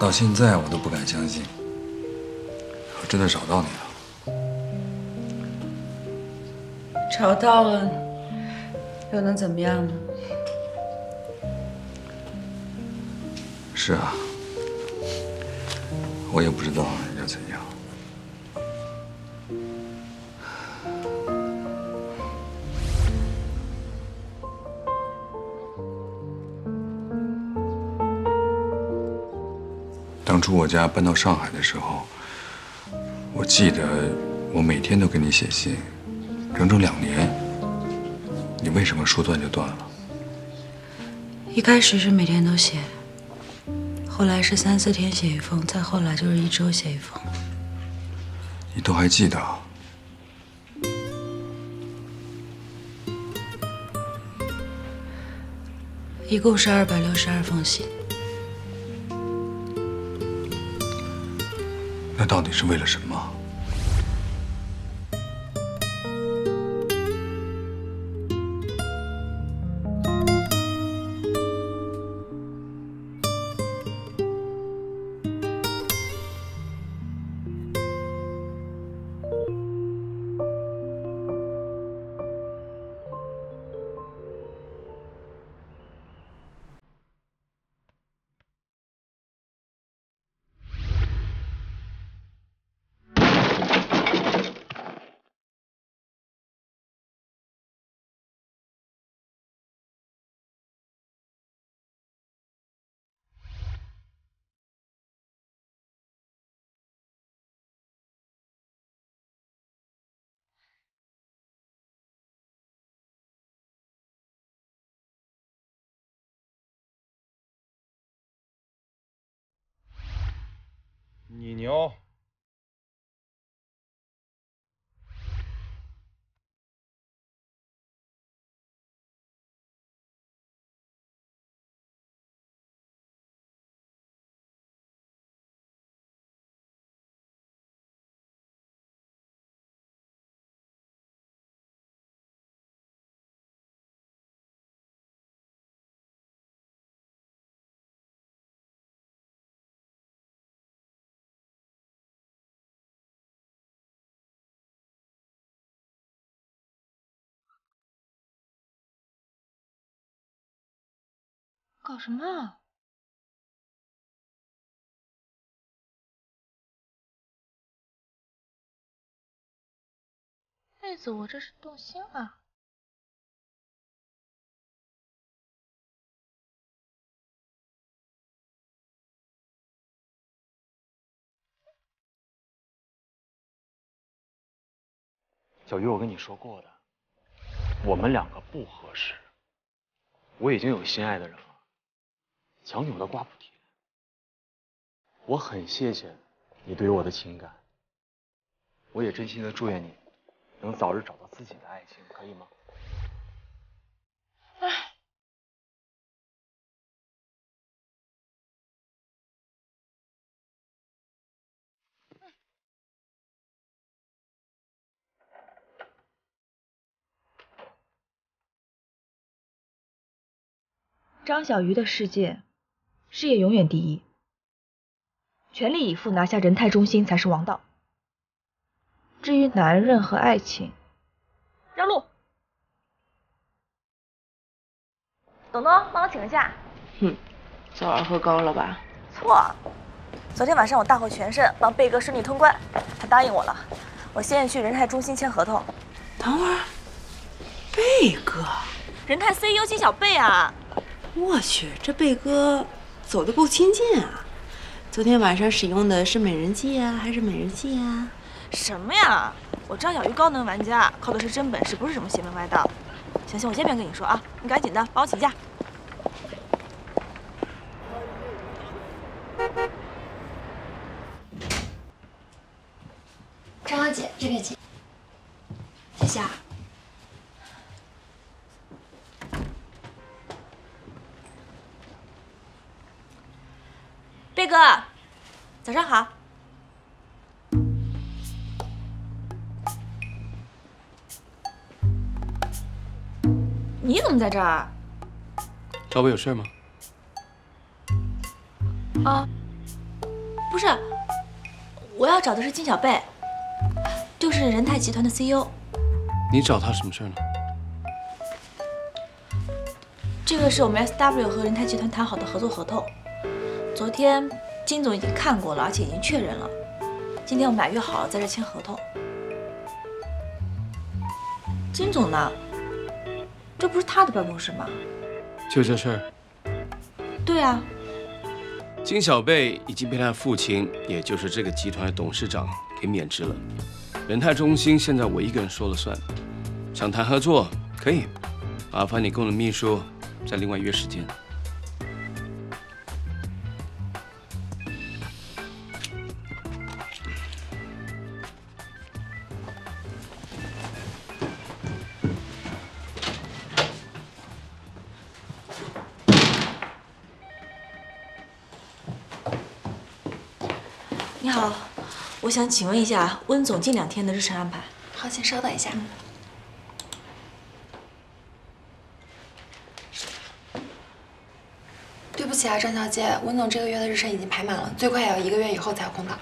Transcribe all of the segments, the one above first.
到现在我都不敢相信，我真的找到你了。找到了，又能怎么样呢？是啊，我也不知道要怎样。当初我家搬到上海的时候，我记得我每天都给你写信，整整2年。你为什么说断就断了？一开始是每天都写，后来是3、4天写一封，再后来就是1周写一封。你都还记得啊？一共是262封信。那到底是为了什么？你牛！搞什么啊？妹子，我这是动心了。小鱼，我跟你说过的，我们2个不合适。我已经有心爱的人了，强扭的瓜不甜。我很谢谢你对于我的情感，我也真心的祝愿你能早日找到自己的爱情，可以吗？唉。张小鱼的世界，事业永远第一，全力以赴拿下仁泰中心才是王道。至于男人和爱情，让路。董东，帮我请个假。哼，昨晚喝高了吧？错，昨天晚上我大获全胜，帮贝哥顺利通关，他答应我了。我现在去仁泰中心签合同。等会儿，贝哥，仁泰 CEO 金小贝啊！我去，这贝哥走得够亲近啊！昨天晚上使用的是美人计啊，还是美人计啊？什么呀？我张小鱼高能玩家，靠的是真本事，不是什么邪门歪道。行，我先别跟你说啊，你赶紧的帮我请假。张小姐，这个请。谢谢啊。贝哥，早上好。你怎么在这儿？找我有事吗？啊，不是，我要找的是金小贝，就是仁泰集团的 CEO。你找他什么事呢？这个是我们 SW 和仁泰集团谈好的合作合同，昨天金总已经看过了，而且已经确认了。今天我们俩约好了在这签合同。金总呢？这不是他的办公室吗？就这事儿。对啊。金小贝已经被他父亲，也就是这个集团的董事长给免职了。仁泰中心现在我一个人说了算，想谈合作可以，麻烦你跟我的秘书再另外约时间。你好，我想请问一下温总近2天的日程安排。好，请稍等一下。对不起啊，张小姐，温总这个月的日程已经排满了，最快也要1个月以后才有空档。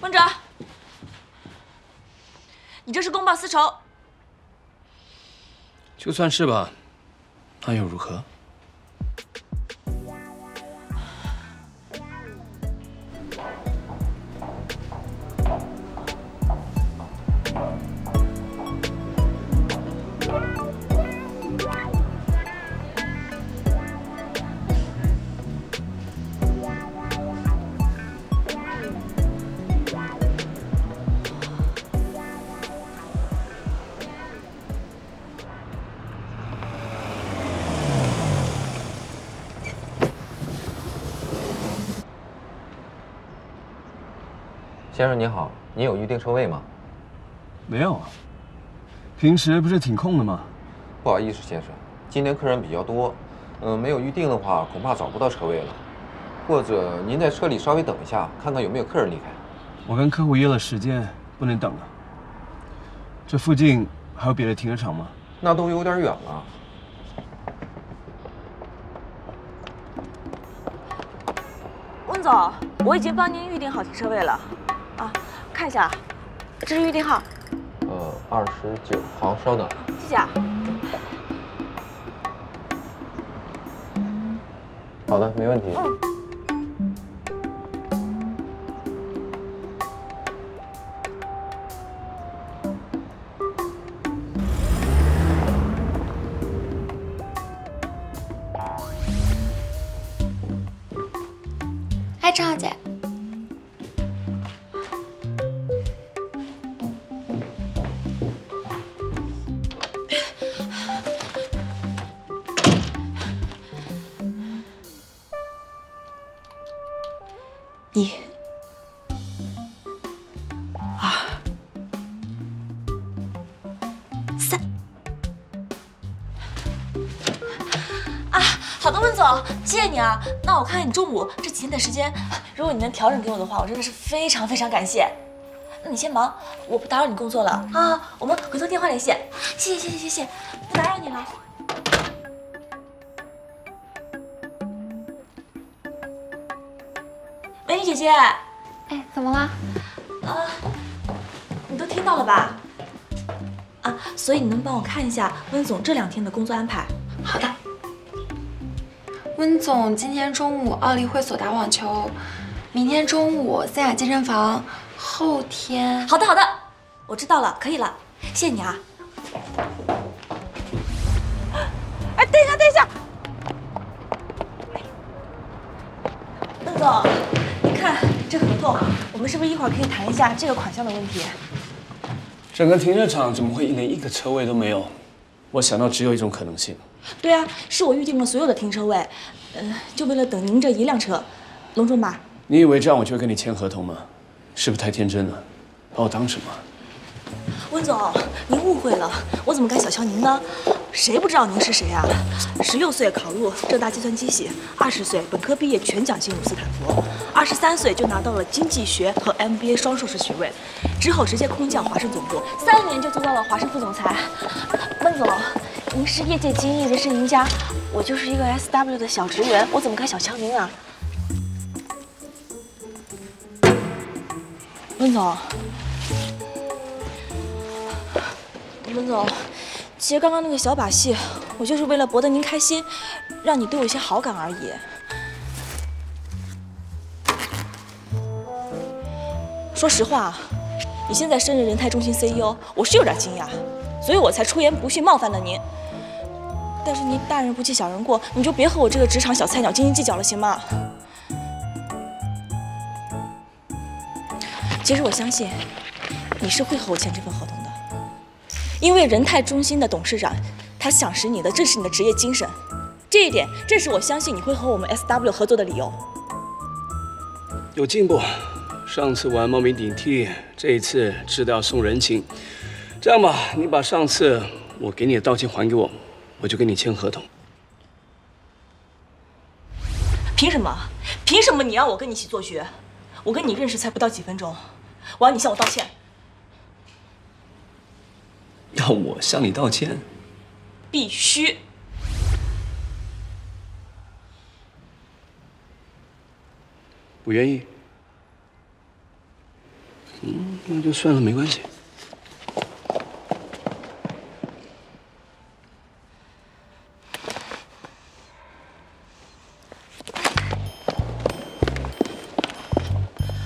温哲，你这是公报私仇。就算是吧，那又如何？先生你好，您有预定车位吗？没有啊，平时不是挺空的吗？不好意思，先生，今天客人比较多，没有预定的话，恐怕找不到车位了。或者您在车里稍微等一下，看看有没有客人离开。我跟客户约了时间，不能等了。这附近还有别的停车场吗？那都有点远了。温总，我已经帮您预定好停车位了。啊，看一下，这是预定号。29，好，稍等。谢谢啊。好的，没问题。哎，张小姐。1、2、3。啊，好的，温总，谢谢你啊。那我看看你中午这几天的时间，如果你能调整给我的话，我真的是非常非常感谢。那你先忙，我不打扰你工作了啊。我们回头电话联系。谢谢谢谢谢谢，不打扰你了。美女姐姐。哎，怎么了？你都听到了吧？啊，所以你能帮我看一下温总这2天的工作安排？好的。温总今天中午奥利会所打网球，明天中午三雅健身房，后天……好的好的，我知道了，可以了，谢谢你啊。哎，等一下等一下，温总。看这合同，我们是不是一会儿可以谈一下这个款项的问题？整个停车场怎么会连1个车位都没有？我想到只有一种可能性。对啊，是我预定了所有的停车位，就为了等您这1辆车，隆重吧？你以为这样我就会跟你签合同吗？是不是太天真了？把我当什么？温总，您误会了，我怎么敢小瞧您呢？谁不知道您是谁啊？16岁考入浙大计算机系，20岁本科毕业全奖进入斯坦福，23岁就拿到了经济学和 MBA 双硕士学位，之后直接空降华盛总部，3年就做到了华盛副总裁。温总，您是业界精英，人生赢家，我就是一个 SW 的小职员，我怎么该小瞧您啊？温总，温总，其实刚刚那个小把戏，我就是为了博得您开心，让你对我有些好感而已。说实话，你现在升任人泰中心 CEO， 我是有点惊讶，所以我才出言不逊，冒犯了您。但是您大人不计小人过，你就别和我这个职场小菜鸟斤斤计较了，行吗？其实我相信你是会和我签这份合同的，因为人泰中心的董事长他赏识你的正是你的职业精神，这一点正是我相信你会和我们 SW 合作的理由。有进步。上次玩冒名顶替，这一次知道送人情。这样吧，你把上次我给你的道歉还给我，我就跟你签合同。凭什么？凭什么你让我跟你一起做绝？我跟你认识才不到几分钟，我要你向我道歉。要我向你道歉？必须。不愿意？那就算了，没关系。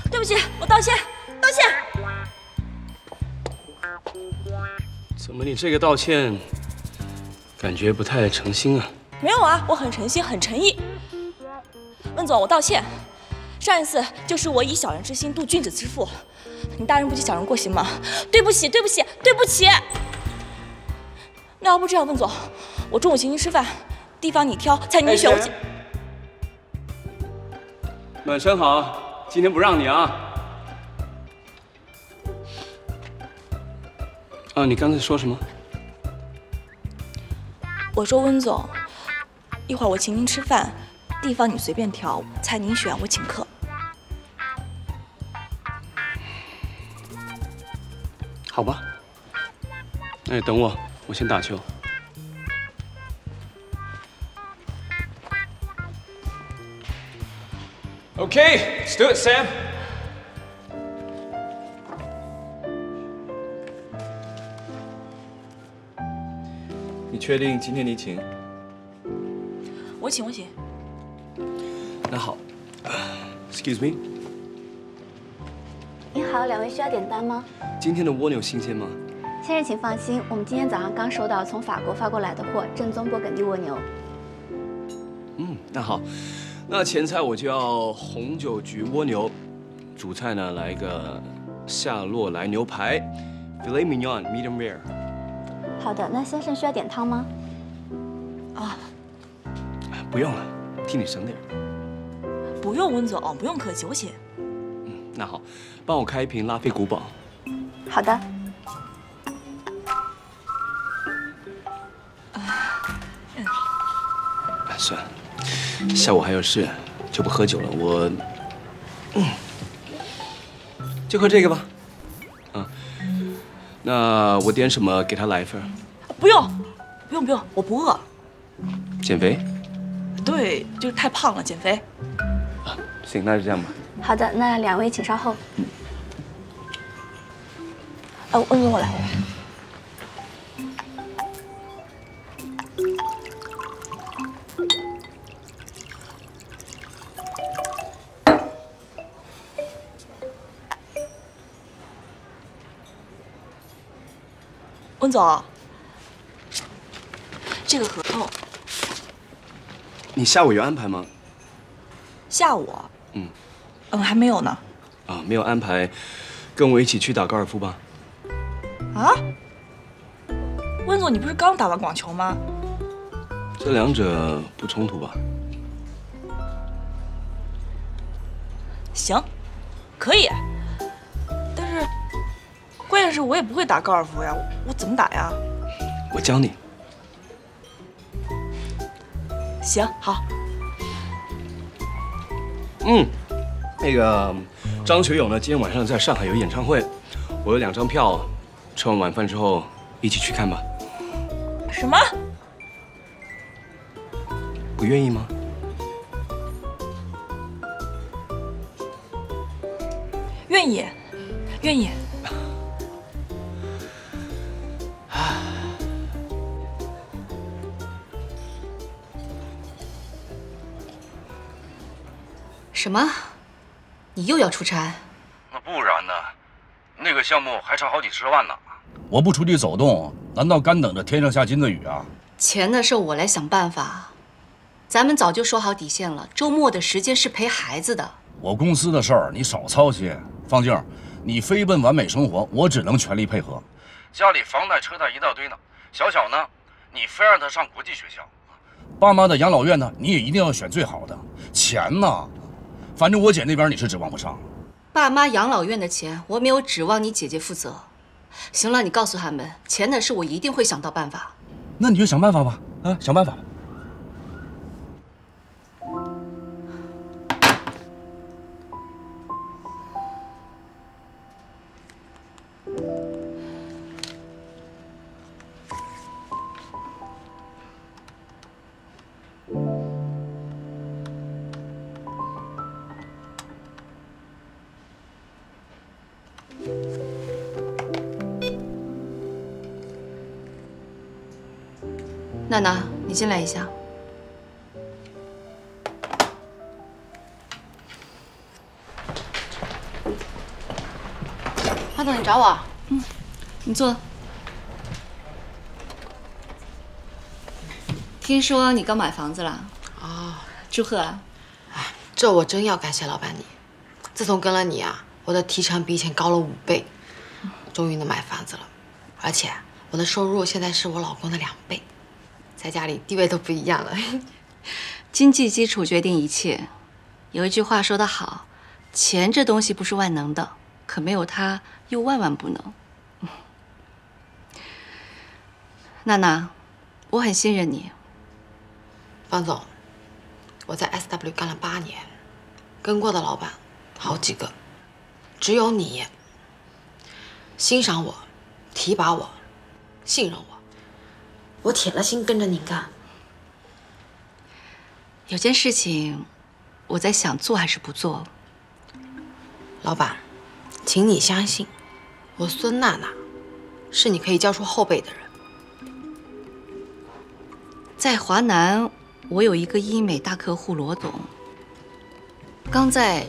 对不起，我道歉，道歉。怎么你这个道歉感觉不太诚心啊？没有啊，我很诚心，很诚意。温总，我道歉。上一次就是我以小人之心度君子之腹，你大人不计小人过，行吗？对不起，对不起，对不起。那要不这样，温总，我中午请您吃饭，地方你挑，菜你选，我请。暖身好，今天不让你啊。啊，你刚才说什么？我说温总，一会儿我请您吃饭，地方你随便挑，菜您选，我请客。好吧，那你等我，我先打球。Okay, let's do it, Sam. 你确定今天你请？我请，我请。那好 ，Excuse me。您好，两位需要点单吗？今天的蜗牛新鲜吗？先生请放心，我们今天早上刚收到从法国发过来的货，正宗勃艮第蜗牛。那好，那前菜我就要红酒焗蜗牛，主菜呢来个夏洛莱牛排 ，Filet Mignon medium rare。好的，那先生需要点汤吗？啊，不用了，替你省点。不用，温总，不用客气，我请。那好，帮我开一瓶拉菲古堡。好的。算了，下午还有事，就不喝酒了。我，就喝这个吧。那我点什么？给他来一份。不用，不用，不用，我不饿。减肥？对，就是太胖了，减肥。行，那就这样吧。好的，那两位请稍后。温总，我来。温总，这个合同，你下午有安排吗？下午？还没有呢。啊，没有安排，跟我一起去打高尔夫吧。啊？温总，你不是刚打完网球吗？这两者不冲突吧？行，可以。但是，关键是我也不会打高尔夫呀，我怎么打呀？我教你。行，好。那个张学友呢，今天晚上在上海有演唱会，我有2张票，吃完晚饭之后一起去看吧。什么？不愿意吗？愿意，愿意。什么？你又要出差？那不然呢？那个项目还差好几10万呢。我不出去走动，难道干等着天上下金子雨啊？钱的事我来想办法。咱们早就说好底线了，周末的时间是陪孩子的。我公司的事儿你少操心。方静，你飞奔完美生活，我只能全力配合。家里房贷车贷一大堆呢，小小呢，你非让他上国际学校。爸妈的养老院呢，你也一定要选最好的。钱呢？反正我姐那边你是指望不上。爸妈养老院的钱，我没有指望你姐姐负责。行了，你告诉他们，钱的事我一定会想到办法。那你就想办法吧，啊，想办法吧。娜娜，你进来一下。方总，你找我？你坐。听说你刚买房子了？哦，祝贺啊！哎，这我真要感谢老板你。自从跟了你啊，我的提成比以前高了5倍，终于能买房子了。而且我的收入现在是我老公的2倍。在家里地位都不一样了。经济基础决定一切，有一句话说得好，钱这东西不是万能的，可没有它又万万不能。娜娜，我很信任你。方总，我在 SW 干了8年，跟过的老板好几个，只有你欣赏我、提拔我、信任我。我铁了心跟着你干。有件事情，我在想做还是不做。老板，请你相信，我孙娜娜是你可以教出后辈的人。在华南，我有一个医美大客户罗总，刚在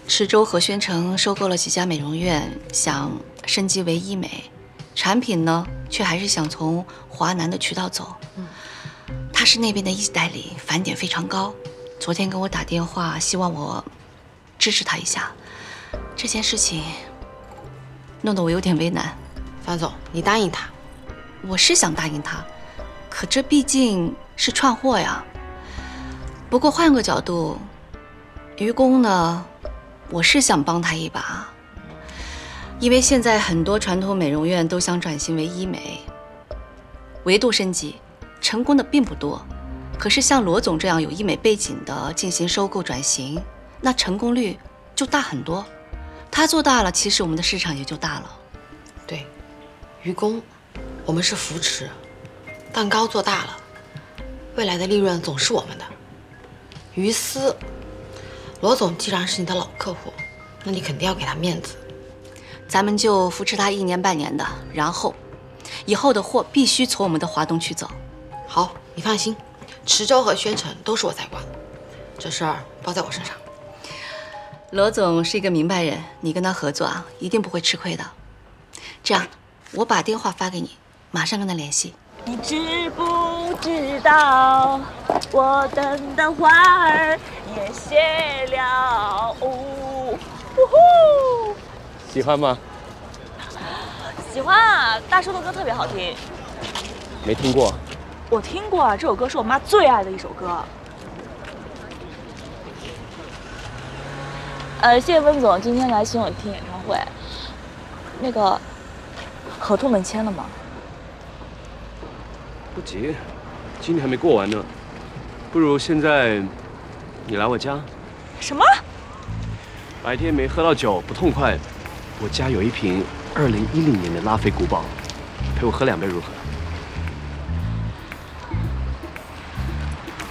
池州和宣城收购了几家美容院，想升级为医美。产品呢，却还是想从华南的渠道走。他是那边的一级代理，返点非常高。昨天跟我打电话，希望我支持他一下。这件事情弄得我有点为难。方总，你答应他。我是想答应他，可这毕竟是串货呀。不过换个角度，于公呢，我是想帮他一把。因为现在很多传统美容院都想转型为医美，维度升级，成功的并不多。可是像罗总这样有医美背景的进行收购转型，那成功率就大很多。他做大了，其实我们的市场也就大了。对，于公，我们是扶持，蛋糕做大了，未来的利润总是我们的。于私，罗总既然是你的老客户，那你肯定要给他面子。咱们就扶持他1年半年的，然后以后的货必须从我们的华东区走。好，你放心，池州和宣城都是我在管，这事儿包在我身上。罗总是一个明白人，你跟他合作啊，一定不会吃亏的。这样，我把电话发给你，马上跟他联系。你知不知道，我等的花儿也谢了。呜呼！喜欢吗？喜欢啊，大叔的歌特别好听。没听过。我听过啊，这首歌是我妈最爱的一首歌。谢谢温总今天来请我听演唱会。那个合同们签了吗？不急，今天还没过完呢。不如现在你来我家。什么？白天没喝到酒不痛快。我家有一瓶2010年的拉菲古堡，陪我喝2杯如何？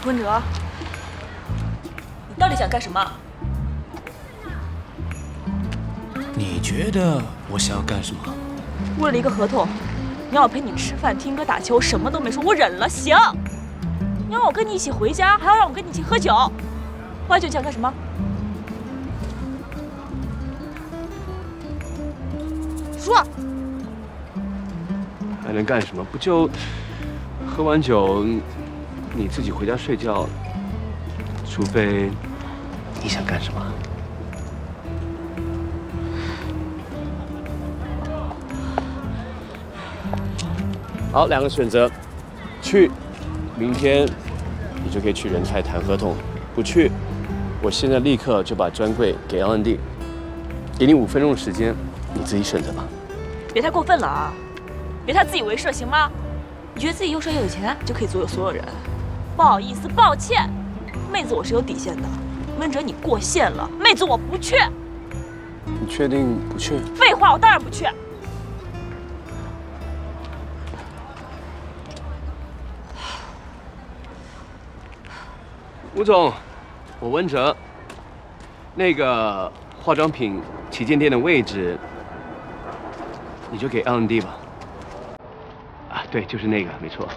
温哲，你到底想干什么？你觉得我想要干什么？为了一个合同，你要我陪你吃饭、听歌、打球，什么都没说，我忍了。行，你让我跟你一起回家，还要让我跟你一起喝酒，喝完酒你想干什么？说。还能干什么？不就喝完酒，你自己回家睡觉。除非你想干什么？好，两个选择，去，明天你就可以去仁泰谈合同；不去，我现在立刻就把专柜给 L&D， 给你5分钟的时间，你自己选择吧。别太过分了啊！别太自以为是了，行吗？你觉得自己又帅又有钱就可以左右所有人？不好意思，抱歉，妹子我是有底线的。温哲，你过线了，妹子我不去。你确定不去？废话，我当然不去。吴总，我温哲。那个化妆品旗舰店的位置，你就给 L&D 吧。啊，对，就是那个，没错。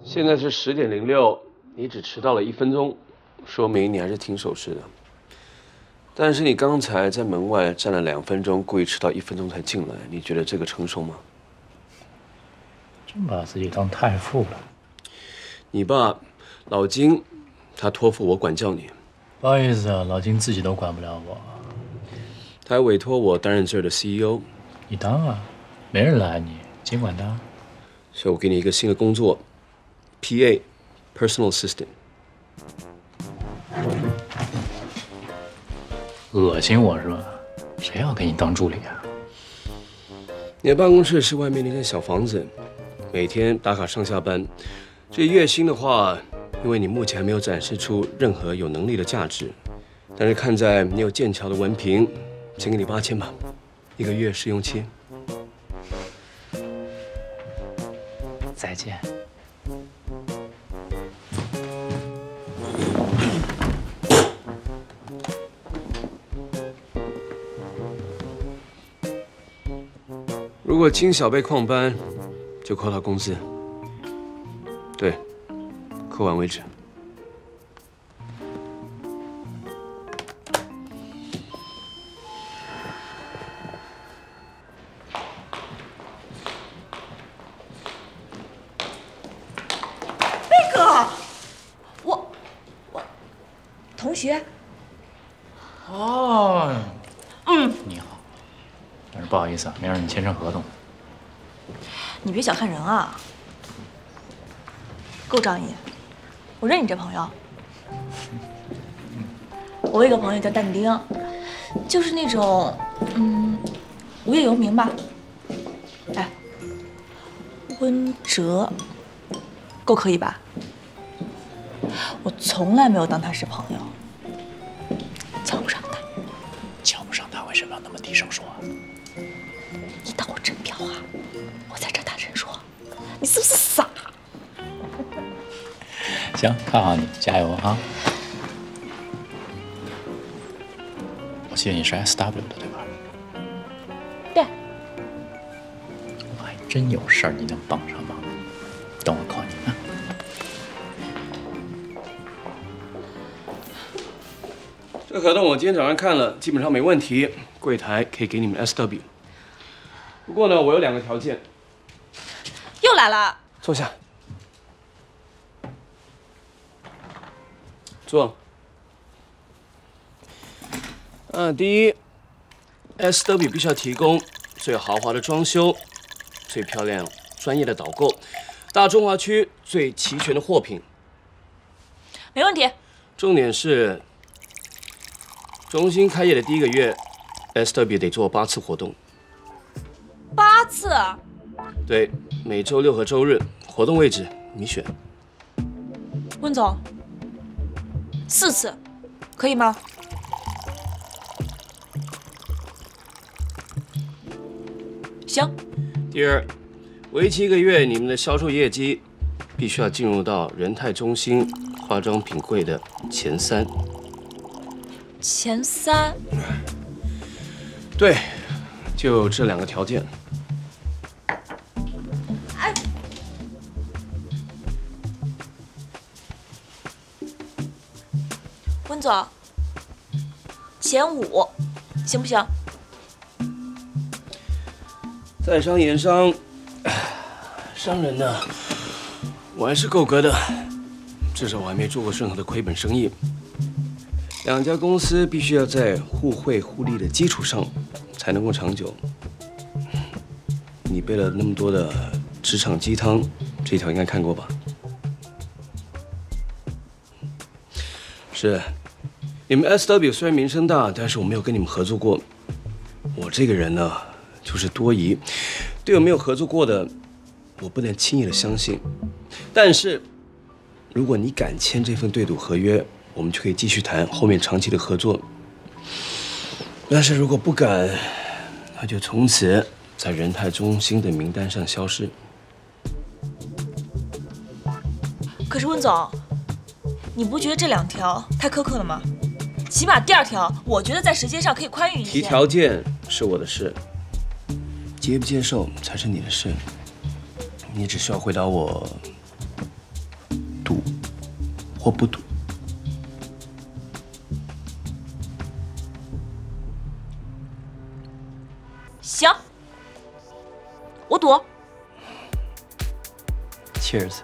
现在是10点06，你只迟到了1分钟，说明你还是挺守时的。但是你刚才在门外站了2分钟，故意迟到1分钟才进来，你觉得这个成熟吗？真把自己当太傅了。你爸老金，他托付我管教你。不好意思啊，老金自己都管不了我。他还委托我担任这儿的 CEO。你当啊，没人拦你，尽管当。所以我给你一个新的工作。PA Personal Assistant， 恶心我是吧？谁要给你当助理啊？你的办公室是外面那间小房子，每天打卡上下班。至于月薪的话，因为你目前还没有展示出任何有能力的价值，但是看在你有剑桥的文凭，先给你8000吧。1个月试用期。再见。如果金小贝旷班，就扣他工资。对，扣完为止。贝哥，我同学。哦，你好。但是不好意思啊，没让你签成合同。你别小看人啊，够仗义。我认你这朋友。我有一个朋友叫但丁，就是那种无业游民吧。哎，温哲，够可以吧？我从来没有当他是朋友，瞧不上他。瞧不上他，为什么要那么低声说啊？一到我真ပြော话，我在这大声说，你是不是傻？行，看好你，加油啊！我记得你是 SW 的对吧？对。我还真有事儿你能帮上忙，等我靠你啊！这合同我今天早上看了，基本上没问题，柜台可以给你们 SW。不过呢，我有2个条件。又来了。坐下。坐。第一 ，SW 必须要提供最豪华的装修、最漂亮、专业的导购、大中华区最齐全的货品。没问题。重点是，中心开业的第1个月 ，SW 得做8次活动。8次？对，每周6和周日，活动位置你选。温总，4次，可以吗？行。第二，为期1个月，你们的销售业绩必须要进入到仁泰中心化妆品柜的前3。前3？对，就这2个条件。哎，温总，前5，行不行？在商言商，商人呢，我还是够格的，至少我还没做过任何的亏本生意。2家公司必须要在互惠互利的基础上才能够长久。你背了那么多的职场鸡汤，这条应该看过吧？是，你们 SW 虽然名声大，但是我没有跟你们合作过。我这个人呢，就是多疑，对我没有合作过的，我不能轻易的相信。但是，如果你敢签这份对赌合约，我们就可以继续谈后面长期的合作。但是如果不敢，那就从此在仁泰中心的名单上消失。可是温总，你不觉得这2条太苛刻了吗？起码第2条，我觉得在时间上可以宽裕一些。提条件是我的事，接不接受才是你的事。你只需要回答我，赌或不赌。行，我赌。Cheers。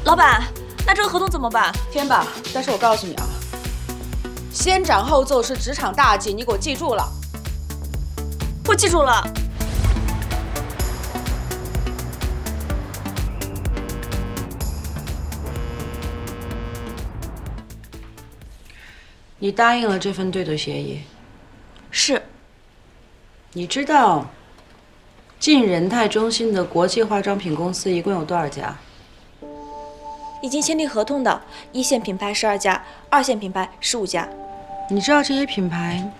老板，那这个合同怎么办？签吧，但是我告诉你啊，先斩后奏是职场大忌，你给我记住了。我记住了。你答应了这份对赌协议？是。你知道进仁泰中心的国际化妆品公司一共有多少家？已经签订合同的1线品牌12家，2线品牌15家。你知道这些品牌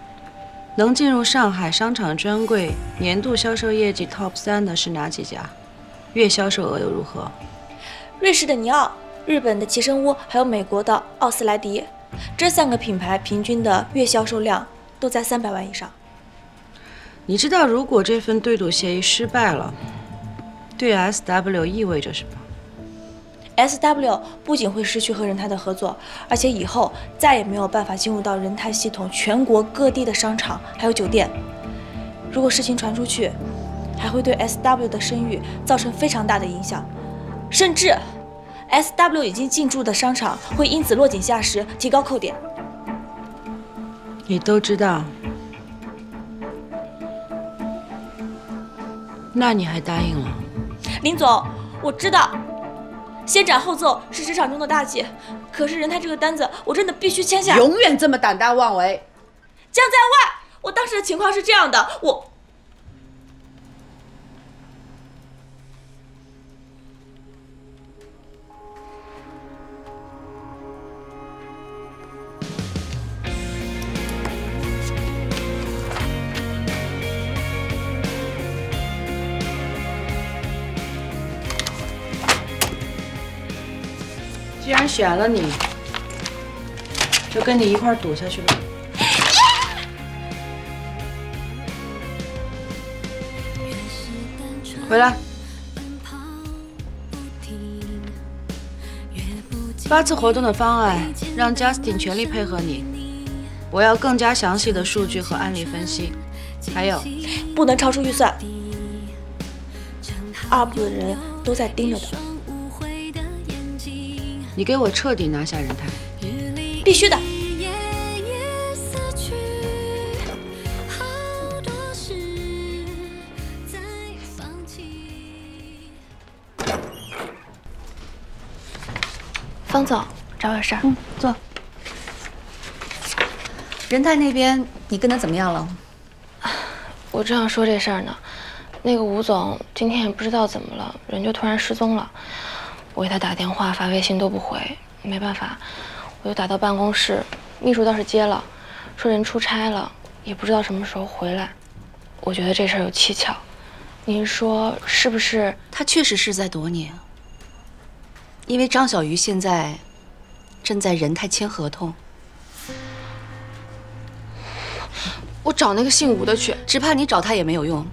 能进入上海商场专柜年度销售业绩 TOP 3的是哪几家？月销售额又如何？瑞士的尼奥、日本的奇绅屋，还有美国的奥斯莱迪，这3个品牌平均的月销售量都在300万以上。你知道如果这份对赌协议失败了，对 SW 意味着什么？ SW 不仅会失去和仁泰的合作，而且以后再也没有办法进入到仁泰系统全国各地的商场还有酒店。如果事情传出去，还会对 SW 的声誉造成非常大的影响，甚至 SW 已经进驻的商场会因此落井下石，提高扣点。你都知道，那你还答应了？林总，我知道。先斩后奏是职场中的大忌，可是仁泰这个单子我真的必须签下。永远这么胆大妄为！将在外，我当时的情况是这样的，既然选了你，就跟你一块儿赌下去吧。回来。8次活动的方案让 Justin 全力配合你，我要更加详细的数据和案例分析，还有不能超出预算。2部的人都在盯着的。你给我彻底拿下仁泰，必须的。方总，找点事儿。坐。仁泰那边你跟他怎么样了？我正要说这事儿呢，那个吴总今天也不知道怎么了，人就突然失踪了。我给他打电话、发微信都不回，没办法，我就打到办公室，秘书倒是接了，说人出差了，也不知道什么时候回来。我觉得这事儿有蹊跷，您说是不是？他确实是在躲你，因为张小鱼现在正在仁泰签合同。我找那个姓吴的去，只怕你找他也没有用。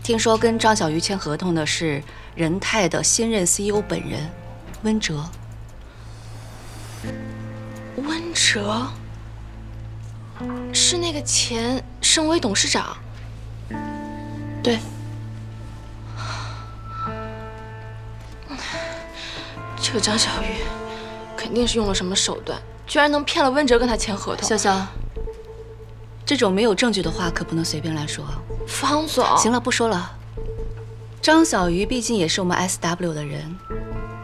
听说跟张小鱼签合同的是仁泰的新任 CEO 本人温哲。温哲是那个前盛威董事长。对。这个张小鱼肯定是用了什么手段，居然能骗了温哲跟他签合同。潇潇，这种没有证据的话可不能随便来说。方总，行了，不说了。张小鱼毕竟也是我们 SW 的人，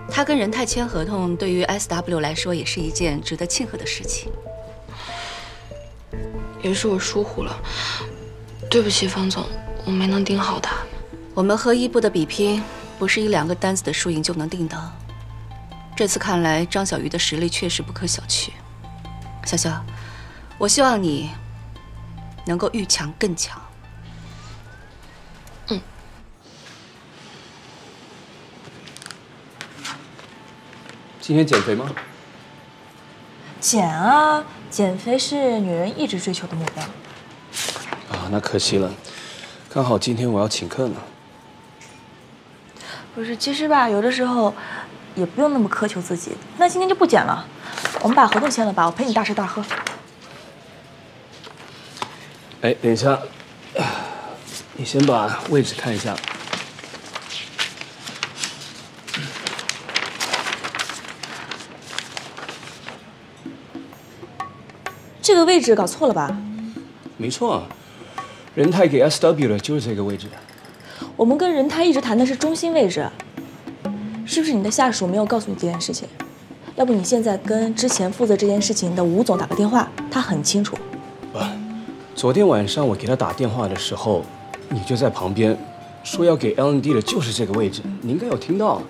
他跟仁泰签合同，对于 SW 来说也是一件值得庆贺的事情。也是我疏忽了，对不起，方总，我没能盯好他。我们和一部的比拼，不是1、2个单子的输赢就能定的。这次看来，张小鱼的实力确实不可小觑。潇潇，我希望你能够愈强更强。今天减肥吗？减啊，减肥是女人一直追求的目标。啊，那可惜了，刚好今天我要请客呢。不是，其实吧，有的时候也不用那么苛求自己。那今天就不减了，我们把合同签了吧，我陪你大吃大喝。哎，等一下，你先把位置看一下。这个位置搞错了吧？没错，仁泰给 SW 的就是这个位置。我们跟仁泰一直谈的是中心位置，是不是你的下属没有告诉你这件事情？要不你现在跟之前负责这件事情的吴总打个电话，他很清楚。不，昨天晚上我给他打电话的时候，你就在旁边，说要给 L&D 的就是这个位置，你应该有听到。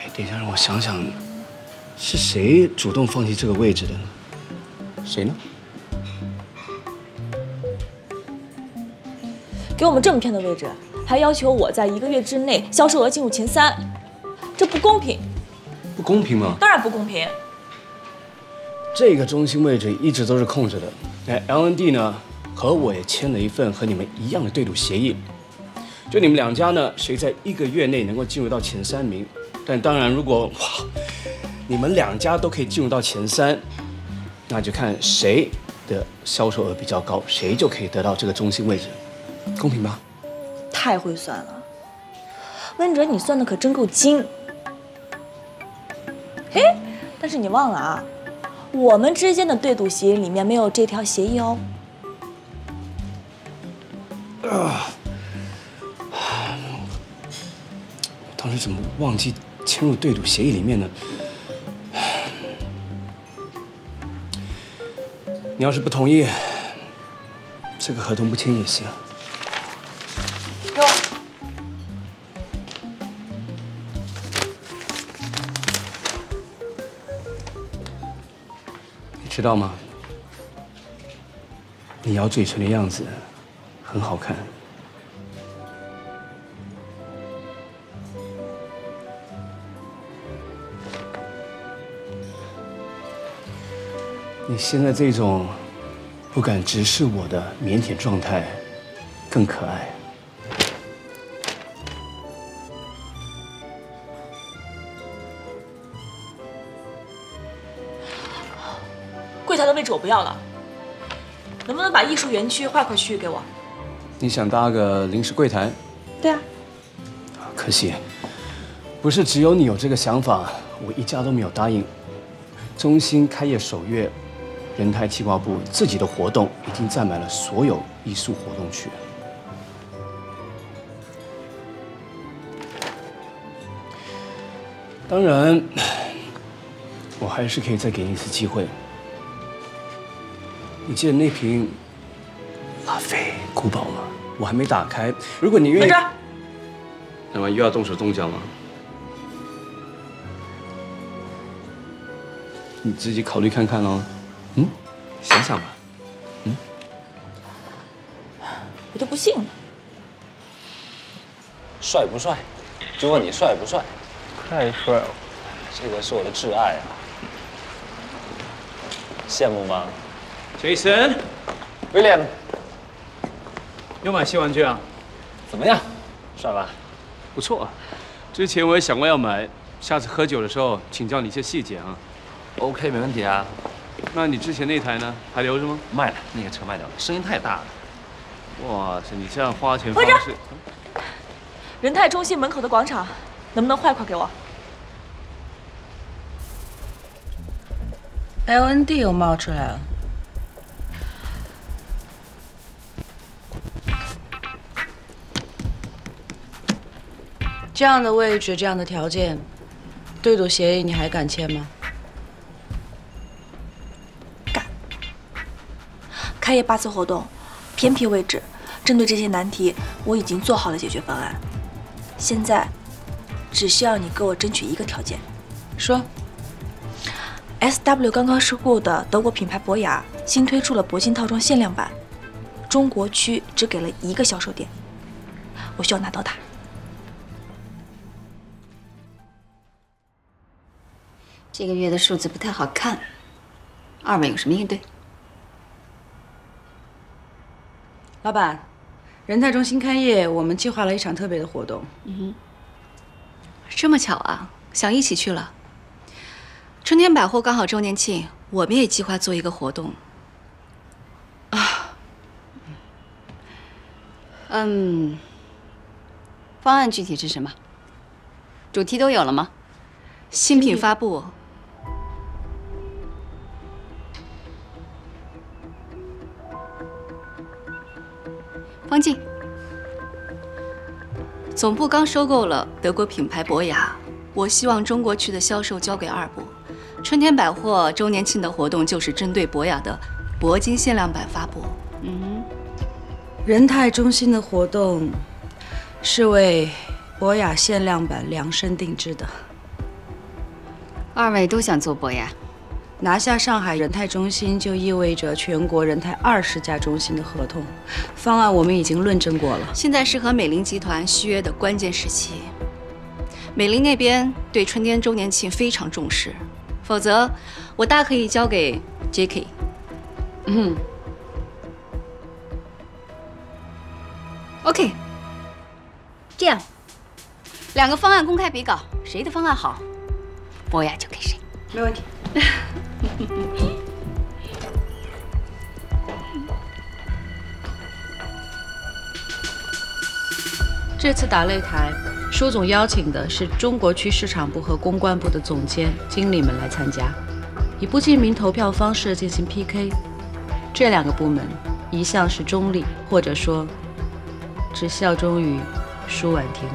哎，等一下，让我想想，是谁主动放弃这个位置的呢？谁呢？给我们这么偏的位置，还要求我在1个月之内销售额进入前3，这不公平。不公平吗？当然不公平。这个中心位置一直都是空着的。哎 ，L&D 呢和我也签了一份和你们一样的对赌协议，就你们2家呢，谁在1个月内能够进入到前3名。但当然，如果你们2家都可以进入到前3，那就看谁的销售额比较高，谁就可以得到这个中心位置，公平吧？太会算了，温哲，你算的可真够精。嘿，但是你忘了啊，我们之间的对赌协议里面没有这条协议哦。当时怎么忘记签入对赌协议里面呢？你要是不同意，这个合同不签也行。给我。你知道吗？你咬嘴唇的样子很好看。你现在这种不敢直视我的腼腆状态，更可爱。柜台的位置我不要了，能不能把艺术园区划块区域给我？你想搭个临时柜台？对啊。可惜，不是只有你有这个想法，我一家都没有答应。中心开业首月，仁泰企划部自己的活动已经占满了所有艺术活动区。当然，我还是可以再给你一次机会。你记得那瓶拉菲古堡吗？我还没打开。如果你愿意，那么又要动手动脚了。你自己考虑看看喽。想想吧。我就不信了。帅不帅？就问你帅不帅？太帅了，这个是我的挚爱啊！羡慕吗 ？Jason，William， 又买新玩具啊？怎么样？帅吧？不错。之前我也想过要买，下次喝酒的时候请教你一些细节啊。OK， 没问题啊。那你之前那台呢？还留着吗？卖了，那个车卖掉了，声音太大了。哇塞，你这样花钱方式。仁泰中心门口的广场，能不能划块给我 ？L&D 又冒出来了。这样的位置，这样的条件，对赌协议你还敢签吗？敢。开业8次活动，偏僻位置，针对这些难题，我已经做好了解决方案。现在，只需要你给我争取一个条件。说。SW 刚刚收购的德国品牌博雅新推出了铂金套装限量版，中国区只给了1个销售点，我需要拿到它。这个月的数字不太好看，二位有什么应对？老板，仁泰中心开业，我们计划了一场特别的活动。这么巧啊，想一起去了。春天百货刚好周年庆，我们也计划做一个活动。方案具体是什么？主题都有了吗？新品发布。方静，总部刚收购了德国品牌博雅，我希望中国区的销售交给2部。春天百货周年庆的活动就是针对博雅的铂金限量版发布。仁泰中心的活动是为博雅限量版量身定制的。2位都想做博雅，拿下上海仁泰中心就意味着全国仁泰20家中心的合同。方案我们已经论证过了，现在是和美林集团续约的关键时期。美林那边对春天周年庆非常重视，否则我大可以交给 J.K。OK， 这样，2个方案公开比稿，谁的方案好，博雅就给谁。没问题。这次打擂台，舒总邀请的是中国区市场部和公关部的总监、经理们来参加，以不记名投票方式进行 PK。这2个部门一向是中立，或者说只效忠于舒婉婷。